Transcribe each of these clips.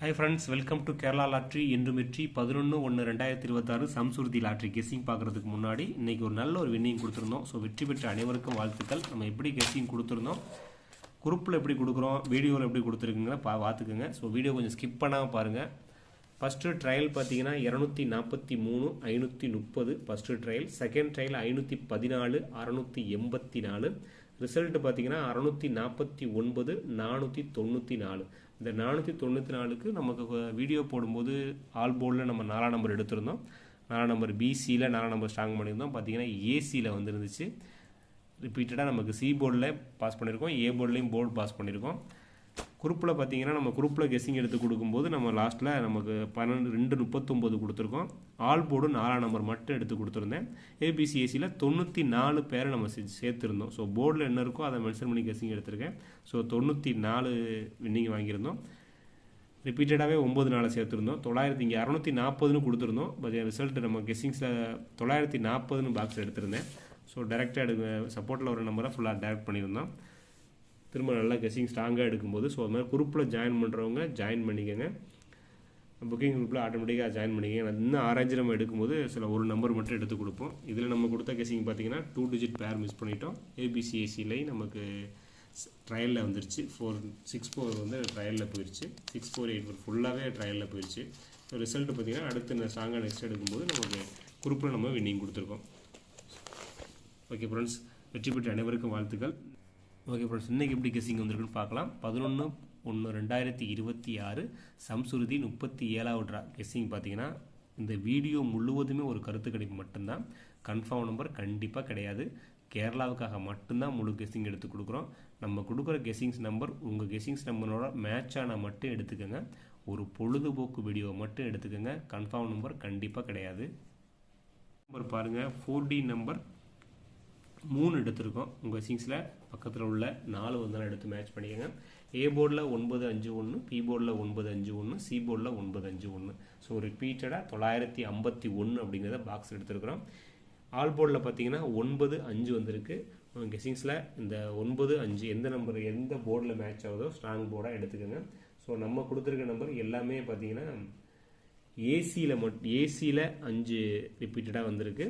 Hi friends, welcome to Kerala lottery. இன்று வெற்றி 11/1/2026 சம்சுருதி lottery guessing பார்க்குறதுக்கு முன்னாடி இன்றைக்கி ஒரு நல்ல ஒரு வின்னிங் கொடுத்துருந்தோம். ஸோ வெற்றி பெற்ற அனைவருக்கும் வாழ்த்துக்கள். நம்ம எப்படி கெஸ்ஸிங் கொடுத்துருந்தோம், குரூப்பில் எப்படி கொடுக்குறோம், வீடியோவில் எப்படி கொடுத்துருக்குங்க பார்த்துக்குங்க. ஸோ வீடியோ கொஞ்சம் ஸ்கிப் பண்ணாமல் பாருங்கள். ஃபஸ்ட்டு ட்ரையல் பார்த்தீங்கன்னா 243 530 first trial. Second trial 514 684. Result பார்த்தீங்கன்னா 649 494. இந்த 494க்கு நமக்கு வீடியோ போடும்போது ஆல் போர்டில் நம்ம 4ஆம் நம்பர் எடுத்திருந்தோம். 4ஆம் நம்பர் பிசியில் 4ஆம் நம்பர் ஸ்ட்ராங் பண்ணியிருந்தோம். பார்த்தீங்கன்னா ஏசியில் வந்துருந்துச்சு. ரிப்பீட்டடாக நமக்கு சி போர்டில் பாஸ் பண்ணியிருக்கோம், ஏ போர்ட்லேயும் போர்டு பாஸ் பண்ணியிருக்கோம். குரூப்பில் பார்த்தீங்கன்னா நம்ம குரூப்பில் கெஸ்ஸிங் எடுத்து கொடுக்கும்போது நம்ம லாஸ்ட்டில் நமக்கு 239 கொடுத்துருக்கோம். ஆல் போர்டு 4ஆம் நம்பர் மட்டும் எடுத்து கொடுத்துருந்தேன். ஏபிசிஎஸ்சியில் 94 பேரை நம்ம சேர்த்துருந்தோம். ஸோ போர்டில் என்ன இருக்கோ அதை மென்ஷன் பண்ணி கெஸ்ஸிங் எடுத்திருக்கேன். ஸோ 94 வின்னிங் வாங்கியிருந்தோம். ரிப்பீட்டடாகவே 9 நாளை சேர்த்துருந்தோம். 900 இங்கே 640 கொடுத்துருந்தோம். பட் ரிசல்ட் நம்ம கெஸ்ஸிங்ஸில் 940 பாக்ஸ் எடுத்திருந்தேன். ஸோ டேரெக்டாக சப்போர்ட்டில் ஒரு நம்பரை ஃபுல்லாக டேரெக்ட் பண்ணியிருந்தோம். திரும்ப நல்லா கெஸ்ஸிங் ஸ்ட்ராங்காக எடுக்கும்போது ஸோ அது மாதிரி குரூப்பில் ஜாயின் பண்ணுறவங்க ஜாயின் பண்ணிக்கோங்க. புக்கிங் குரூப்பில் ஆட்டோமேட்டிக்காக ஜாயின் பண்ணிக்கோங்க. இன்னும் ஆரஞ்சு நம்ம எடுக்கும்போது சில ஒரு நம்பர் மட்டும் எடுத்து கொடுப்போம். இதில் நம்ம கொடுத்த கெஸ்ஸிங் பார்த்தீங்கன்னா 2 டிஜிட் பேர் மிஸ் பண்ணிட்டோம். ஏபிசிஎஸ்சிலையும் நமக்கு ட்ரையலில் வந்துருச்சு. 6-4 வந்து ட்ரையலில் போயிடுச்சு. 6-4-8 ஃபுல்லாகவே ட்ரையலில் போயிடுச்சு. ஸோ ரிசல்ட் பார்த்தீங்கன்னா அடுத்து ஸ்ட்ராங்காக நெக்ஸ்ட் எடுக்கும்போது நமக்கு குரூப்பில் நம்ம வின்னிங் கொடுத்துருக்கோம். ஓகே ஃப்ரெண்ட்ஸ், வெற்றி பெற்ற அனைவருக்கும் வாழ்த்துக்கள். ஓகே ஃப்ரெண்ட்ஸ், இன்றைக்கி எப்படி கெஸ்ஸிங் வந்திருக்குன்னு பார்க்கலாம். 11/1/2026 சம்சுருதி 37வது ட்ரா கெஸ்ஸிங் பார்த்தீங்கன்னா இந்த வீடியோ முழுவதுமே ஒரு கருத்து கணிப்பு மட்டும்தான். கன்ஃபார்ம் நம்பர் கண்டிப்பாக கிடையாது. கேரளாவுக்காக மட்டும்தான் முழு கெஸ்ஸிங் எடுத்து கொடுக்குறோம். நம்ம கொடுக்குற கெஸ்ஸிங்ஸ் நம்பர் உங்கள் கெஸ்ஸிங்ஸ் நம்பரோட மேட்ச் ஆனால் மட்டும் எடுத்துக்கோங்க. ஒரு பொழுதுபோக்கு வீடியோவை மட்டும் எடுத்துக்கோங்க. கன்ஃபார்ம் நம்பர் கண்டிப்பாக கிடையாது. நம்பர் பாருங்கள், 4D நம்பர் 3 எடுத்திருக்கோம். உங்கள் கெஸ்ஸிங்ஸில் பக்கத்தில் உள்ள 4 வந்தாலும் எடுத்து மேட்ச் பண்ணிக்கோங்க. ஏ போர்டில் 951, பி போர்டில் 951, சி போர்டில் 951. ஸோ ரிப்பீட்டடாக 951 அப்படிங்கிறத பாக்ஸ் எடுத்துருக்குறோம். ஆல் போர்டில் பார்த்தீங்கன்னா 95 வந்திருக்கு. உங்கள் கெஸ்ஸிங்ஸில் இந்த 95 எந்த நம்பர் எந்த போர்டில் மேட்ச் ஆகுதோ ஸ்ட்ராங் போர்டாக எடுத்துக்கோங்க. ஸோ நம்ம கொடுத்துருக்க நம்பர் எல்லாமே பார்த்தீங்கன்னா ஏசியில் 5 ரிப்பீட்டடாக வந்திருக்கு.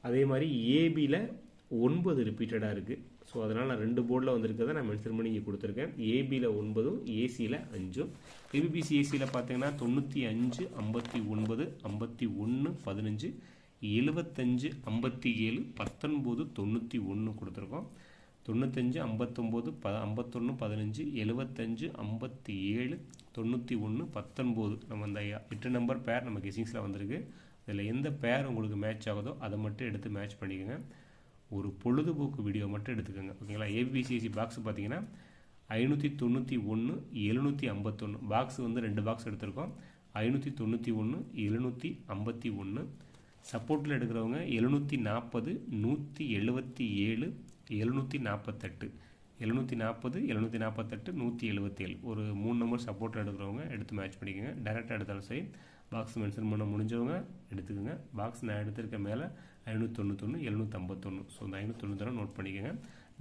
அதே மாதிரி ஏபியில் 9 ரிப்பீட்டடாக இருக்குது. ஸோ அதனால் நான் 2 போர்டில் வந்திருக்கிறத நான் மென்ஷன் பண்ணி இங்கே கொடுத்துருக்கேன். ஏபியில் 9, ஏசியில் 5. ஏபிபிசிஏசியில் பார்த்தீங்கன்னா 95 59 51 15 75 57 19 91 கொடுத்துருக்கோம். 95 59 51 15 75 57 91 19 நம்ம அந்த 8 நம்பர் பேர் நம்ம கெஸ்ஸிங்ஸில் வந்திருக்கு. அதில் எந்த பேர் உங்களுக்கு மேட்ச் ஆகுதோ அதை மட்டும் எடுத்து மேட்ச் பண்ணிக்கோங்க. ஒரு பொழுதுபோக்கு வீடியோ மட்டும் எடுத்துக்கோங்க. ஓகேங்களா. ஏபிசிஎஸ்சி பாக்ஸ் பார்த்தீங்கன்னா 591 751 பாக்ஸ் வந்து 2 பாக்ஸ் எடுத்திருக்கோம். 591 751. சப்போர்ட்டில் எடுக்கிறவங்க 740 177 748 740 748 177 ஒரு 3 நம்பர் சப்போர்ட்டில் எடுக்கிறவங்க எடுத்து மேட்ச் பண்ணிக்கோங்க. டேரெக்டாக எடுத்தாலும் சரி, பாக்ஸ் மென்ஷன் பண்ண முடிஞ்சவங்க எடுத்துக்கோங்க. பாக்ஸ் நான் எடுத்திருக்க மேலே 591 751. ஸோ அந்த 591 நோட் பண்ணிக்கோங்க.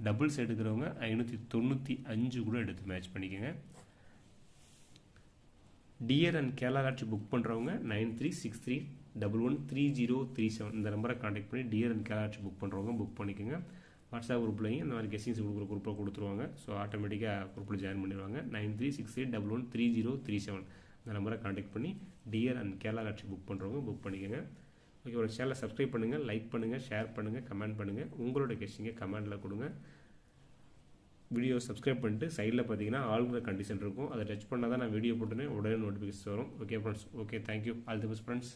டபுள்ஸ் எடுக்கிறவங்க 595 கூட எடுத்து மேட்ச் பண்ணிக்கோங்க. Dear and Kerala lottery book பண்ணுறவங்க 9363113037 இந்த நம்பரை கான்டாக்ட் பண்ணி dear and Kerala lottery book பண்ணுறவங்க புக் பண்ணிக்கோங்க. வாட்ஸ்அப் குரூப்லையும் இந்த மாதிரி கெஸ்ஸிங்ஸ் கொடுக்குற குரூப்பில் கொடுத்துருவாங்க. ஸோ ஆட்டோமேட்டிக்காக குரூப்பில் ஜாயின் பண்ணிடுவாங்க. 9363113037 இந்த நம்பரை கான்டாக்ட் பண்ணி dear and Kerala lottery book பண்ணுறவங்க புக் பண்ணிக்கோங்க. ஓகே, ஒரு சேனலை சப்ஸ்கிரைப் பண்ணுங்கள், லைக் பண்ணுங்கள், ஷேர் பண்ணுங்கள், கமெண்ட் பண்ணுங்கள். உங்களோட கெஸ்ஸிங்கை கமெண்டில் கொடுங்க. வீடியோ சப்ஸ்கிரைப் பண்ணிட்டு சைடில் பார்த்தீங்கன்னா ஆளுங்கிற கண்டிஷன் இருக்கும். அதை டச் பண்ணால் தான் நான் வீடியோ போட்டுனே உடனே நோட்டிஃபிகேஷன் வரும். Okay friends, okay, thank you, all the best friends.